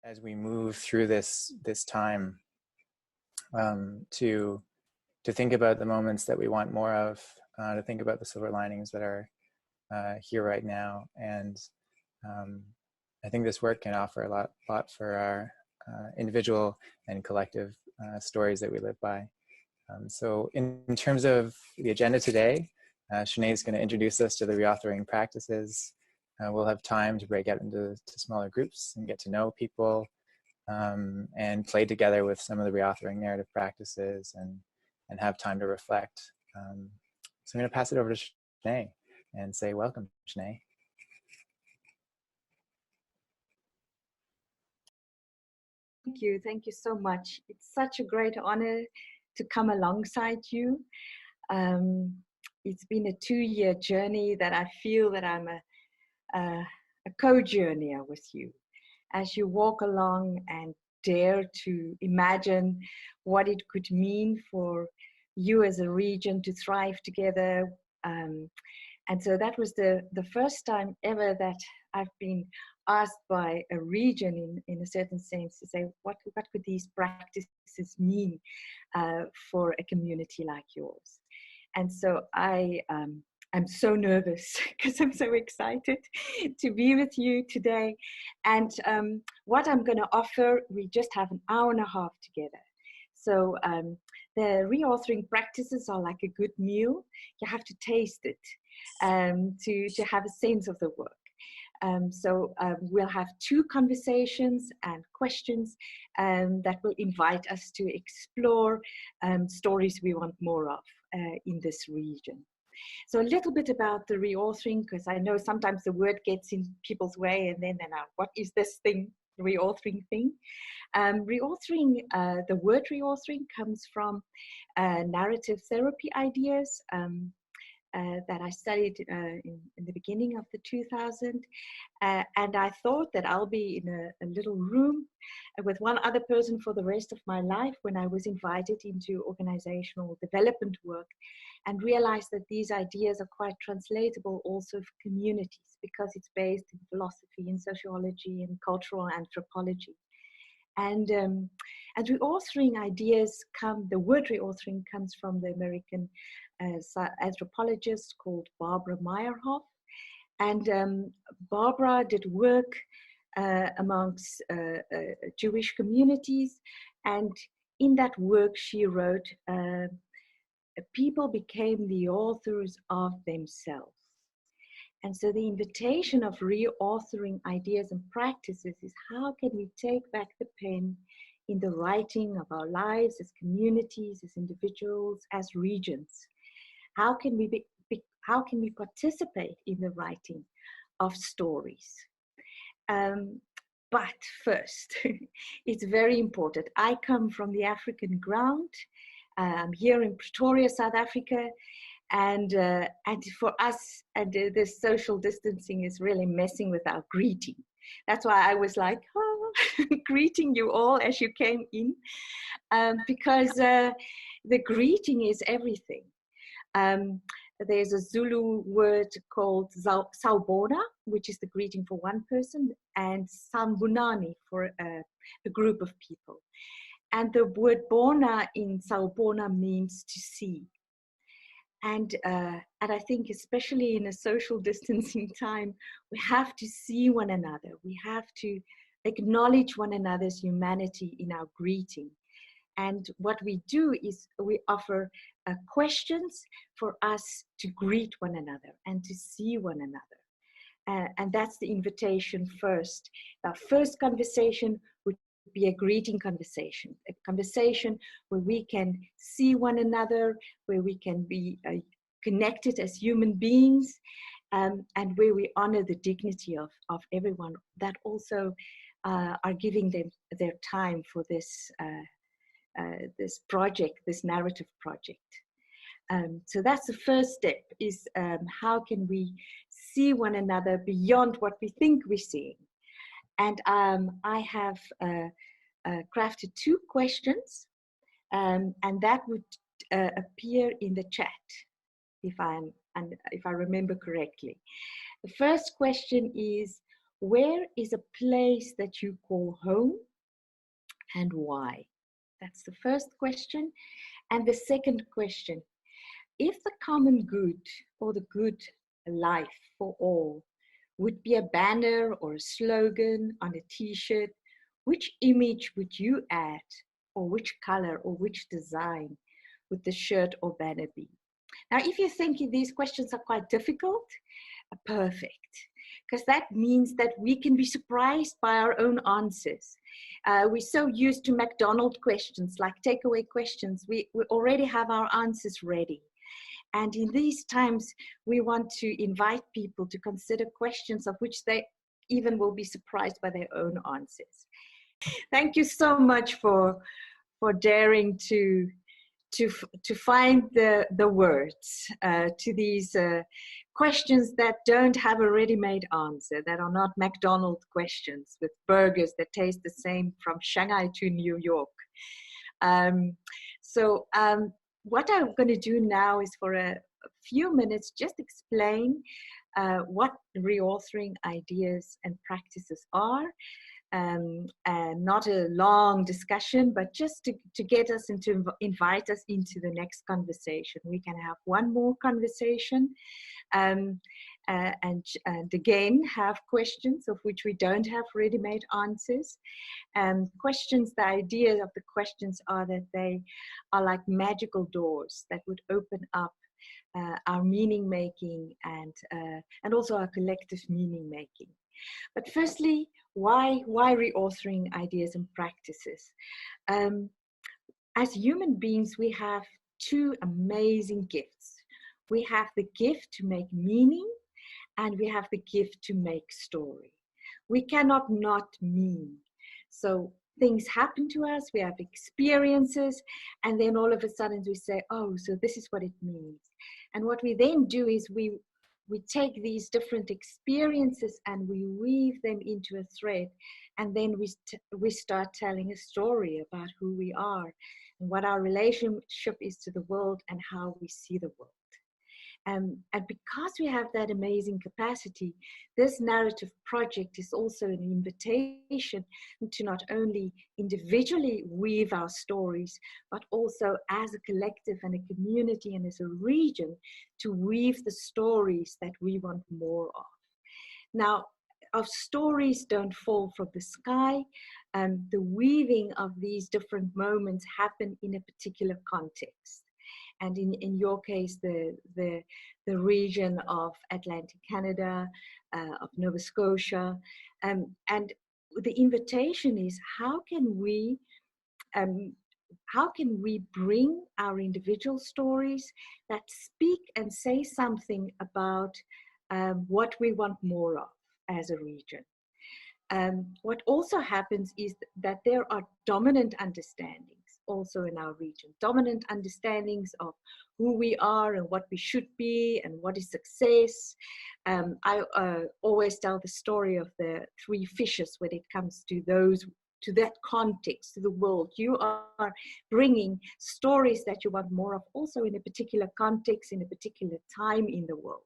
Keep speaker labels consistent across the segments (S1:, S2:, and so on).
S1: as we move through this time, to think about the moments that we want more of, to think about the silver linings that are here right now. And I think this work can offer a lot for our individual and collective stories that we live by. So in terms of the agenda today, Chene is going to introduce us to the reauthoring practices. We'll have time to break out into smaller groups and get to know people, and play together with some of the reauthoring narrative practices, and have time to reflect. So I'm going to pass it over to Chene and say welcome, Chene.
S2: Thank you so much. It's such a great honor to come alongside you. It's been a 2-year journey that I feel that I'm a co-journeyer with you as you walk along and dare to imagine what it could mean for you as a region to thrive together. And so that was the first time ever that I've been asked by a region in a certain sense to say, what could these practices mean for a community like yours? And so I'm so nervous because I'm so excited to be with you today. And what I'm going to offer, we just have an hour and a half together. So the reauthoring practices are like a good meal. You have to taste it to have a sense of the work. So we'll have 2 conversations and questions that will invite us to explore stories we want more of in this region. So a little bit about the reauthoring, because I know sometimes the word gets in people's way, and then they're like, what is this thing, reauthoring thing? Reauthoring, the word reauthoring comes from narrative therapy ideas that I studied in the beginning of the 2000s. And I thought that I'll be in a little room with one other person for the rest of my life when I was invited into organizational development work, and realized that these ideas are quite translatable also for communities, because it's based in philosophy and sociology and cultural anthropology. And reauthoring ideas the word reauthoring comes from the American anthropologist called Barbara Meyerhoff. And Barbara did work amongst Jewish communities. And in that work, she wrote, people became the authors of themselves. And so the invitation of reauthoring ideas and practices is, how can we take back the pen in the writing of our lives as communities, as individuals, as regions? How can we participate in the writing of stories? But first, it's very important. I come from the African ground. I'm here in Pretoria, South Africa. And for us, this social distancing is really messing with our greeting. That's why I was like, greeting you all as you came in, because the greeting is everything. There's a Zulu word called sawubona, which is the greeting for one person, and sanibonani for a group of people. And the word bona in sawubona means to see. And I think especially in a social distancing time, we have to see one another. We have to acknowledge one another's humanity in our greeting. And what we do is we offer questions for us to greet one another and to see one another. And that's the invitation first. Our first conversation would be a greeting conversation, a conversation where we can see one another, where we can be connected as human beings, and where we honor the dignity of everyone that also are giving them their time for this project, this narrative project. So that's the first step, is how can we see one another beyond what we think we're seeing? And I have crafted 2 questions, and that would appear in the chat, if I remember correctly. The first question is, Where is a place that you call home and why? That's the first question. And the second question, if the common good or the good life for all would be a banner or a slogan on a t-shirt, which image would you add, or which color or which design would the shirt or banner be? Now, if you think these questions are quite difficult, perfect, because that means that we can be surprised by our own answers. We're so used to McDonald's questions, like takeaway questions. We already have our answers ready. And in these times, we want to invite people to consider questions of which they even will be surprised by their own answers. Thank you so much for daring to find the words to these questions that don't have a ready-made answer, that are not McDonald's questions with burgers that taste the same from Shanghai to New York. What I'm going to do now is for a few minutes just explain what reauthoring ideas and practices are. And not a long discussion, but just to get us and to invite us into the next conversation. We can have one more conversation and again have questions of which we don't have ready-made answers. Questions, the idea of the questions are that they are like magical doors that would open up our meaning making and also our collective meaning making. But firstly, why reauthoring ideas and practices? As human beings, we have two amazing gifts. We have the gift to make meaning, and we have the gift to make story. We cannot not mean. So things happen to us, we have experiences, and then all of a sudden we say, oh, so this is what it means. And what we then do is we take these different experiences and we weave them into a thread, and then we start telling a story about who we are and what our relationship is to the world and how we see the world. And because we have that amazing capacity, this narrative project is also an invitation to not only individually weave our stories, but also as a collective and a community and as a region to weave the stories that we want more of. Now, our stories don't fall from the sky. The weaving of these different moments happen in a particular context. And in your case, the region of Atlantic Canada, of Nova Scotia. And the invitation is, how can we bring our individual stories that speak and say something about what we want more of as a region? What also happens is that there are dominant understandings also in our region, dominant understandings of who we are and what we should be and what is success. I always tell the story of the three fishes when it comes to that context, to the world. You are bringing stories that you want more of, also in a particular context, in a particular time in the world.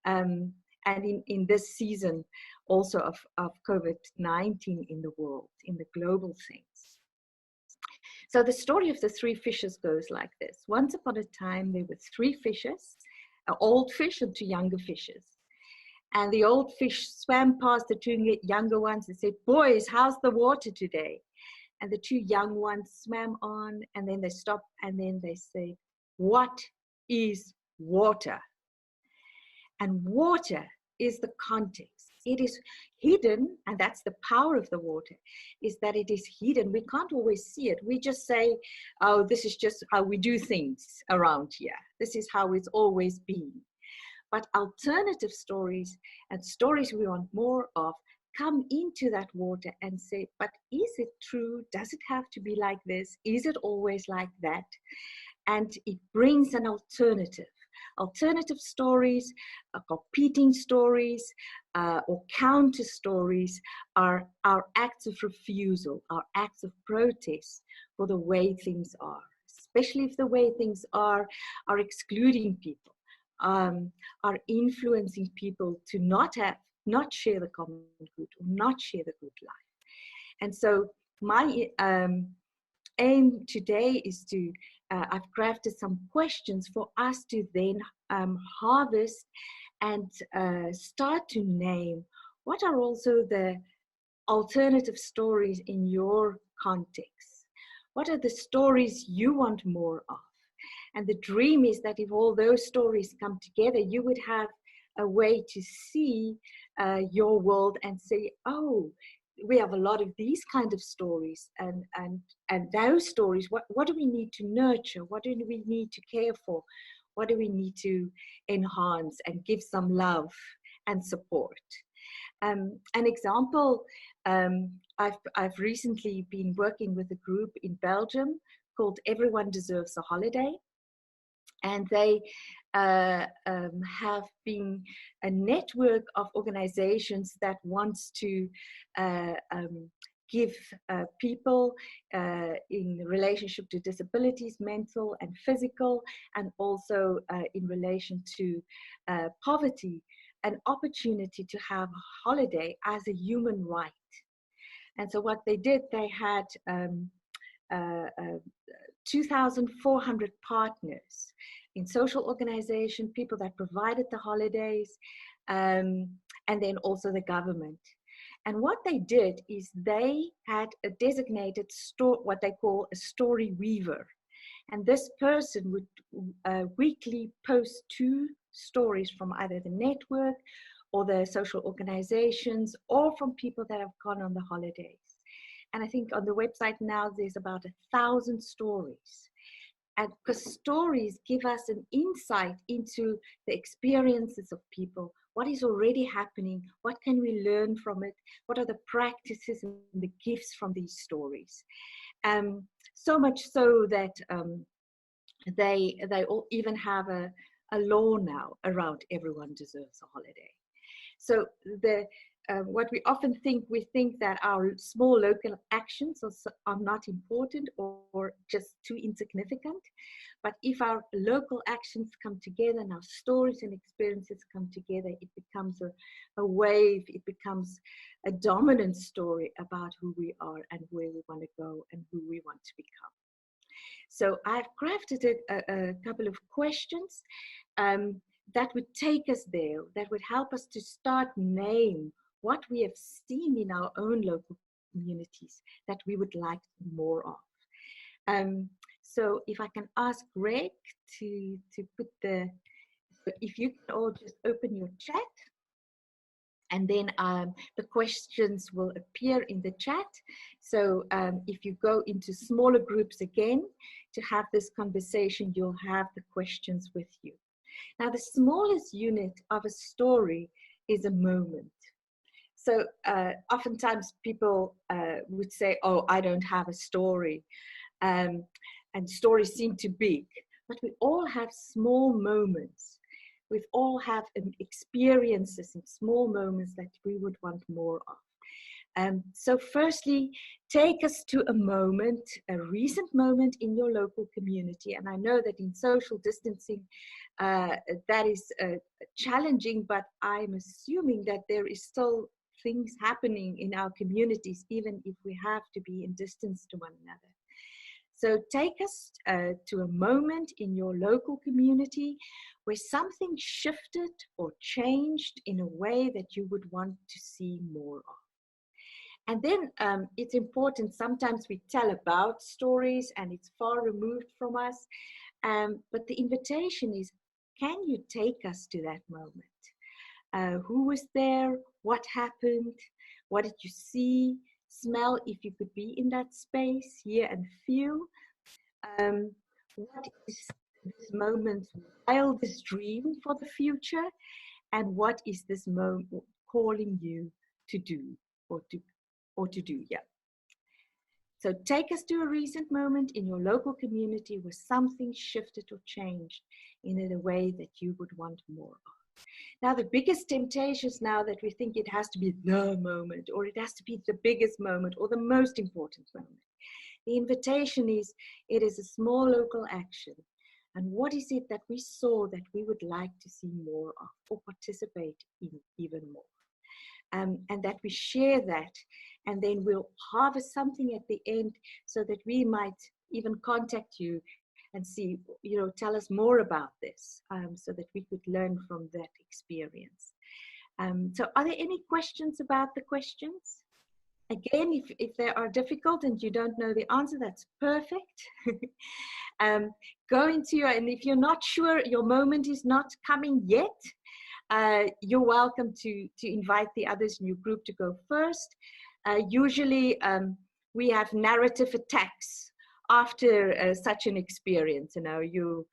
S2: And in this season also of COVID-19 in the world, in the global sense. So the story of the three fishes goes like this. Once upon a time, there were three fishes, an old fish and two younger fishes. And the old fish swam past the two younger ones and said, boys, how's the water today? And the two young ones swam on, and then they stopped, and then they said, what is water? And water is the context. It is hidden, and that's the power of the water, is that it is hidden. We can't always see it. We just say, oh, this is just how we do things around here. This is how it's always been. But alternative stories and stories we want more of come into that water and say, but is it true? Does it have to be like this? Is it always like that? And it brings an alternative stories, competing stories, or counter stories are our acts of refusal, our acts of protest for the way things are, especially if the way things are excluding people, are influencing people to not have not share the common good or not share the good life. And so my aim today is to, I've crafted some questions for us to then harvest and start to name what are also the alternative stories in your context. What are the stories you want more of? And the dream is that if all those stories come together, you would have a way to see your world and say, oh, we have a lot of these kind of stories, and those stories, what do we need to nurture? What do we need to care for? What do we need to enhance and give some love and support? An example, I've recently been working with a group in Belgium called Everyone Deserves a Holiday. And they have been a network of organizations that wants to give people in relationship to disabilities, mental and physical, and also in relation to poverty, an opportunity to have a holiday as a human right. And so what they did, they had 2,400 partners in social organization, people that provided the holidays, and then also the government. And what they did is they had a designated what they call a story weaver. And this person would weekly post 2 stories from either the network or the social organizations or from people that have gone on the holidays. And I think on the website now, there's about 1,000 stories. And because stories give us an insight into the experiences of people, what is already happening, what can we learn from it, what are the practices and the gifts from these stories. So much so that they all even have a law now around everyone deserves a holiday. So what we often think, we think that our small local actions are not important or just too insignificant. But if our local actions come together and our stories and experiences come together, it becomes a wave, it becomes a dominant story about who we are and where we want to go and who we want to become. So I've crafted a couple of questions that would take us there, that would help us to start name what we have seen in our own local communities that we would like more of. So if I can ask Greg to put if you can all just open your chat, and then the questions will appear in the chat. So if you go into smaller groups again to have this conversation, you'll have the questions with you. Now, the smallest unit of a story is a moment. So oftentimes people would say, oh, I don't have a story. And stories seem too big. But we all have small moments. We all have experiences and small moments that we would want more of. So firstly, take us to a moment, a recent moment in your local community. And I know that in social distancing, that is challenging, but I'm assuming that there is still things happening in our communities, even if we have to be in distance to one another. So take us to a moment in your local community where something shifted or changed in a way that you would want to see more of. And then it's important, sometimes we tell about stories and it's far removed from us, but the invitation is, can you take us to that moment? Who was there? What happened? What did you see? Smell, if you could be in that space, hear and feel. What is this moment's wildest dream for the future? And what is this moment calling you to do or to do? Yeah. So take us to a recent moment in your local community where something shifted or changed in a way that you would want more of. Now, the biggest temptations now that we think it has to be the moment, or it has to be the biggest moment, or the most important moment. The invitation is, it is a small local action. And what is it that we saw that we would like to see more of or participate in even more? and that we share that, and then we'll harvest something at the end so that we might even contact you and see, tell us more about this, so that we could learn from that experience. So are there any questions about the questions? Again, if they are difficult and you don't know the answer, that's perfect. Go into your, and if you're not sure, your moment is not coming yet, you're welcome to invite the others in your group to go first. Usually we have narrative attacks after such an experience. You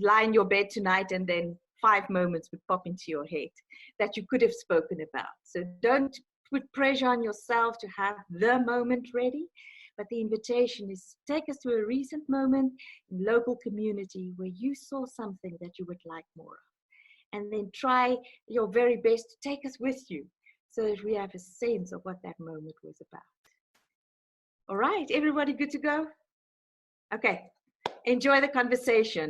S2: lie in your bed tonight and then 5 moments would pop into your head that you could have spoken about. So don't put pressure on yourself to have the moment ready, but the invitation is take us to a recent moment in local community where you saw something that you would like more of. And then try your very best to take us with you so that we have a sense of what that moment was about. All right, everybody good to go? Okay, enjoy the conversation.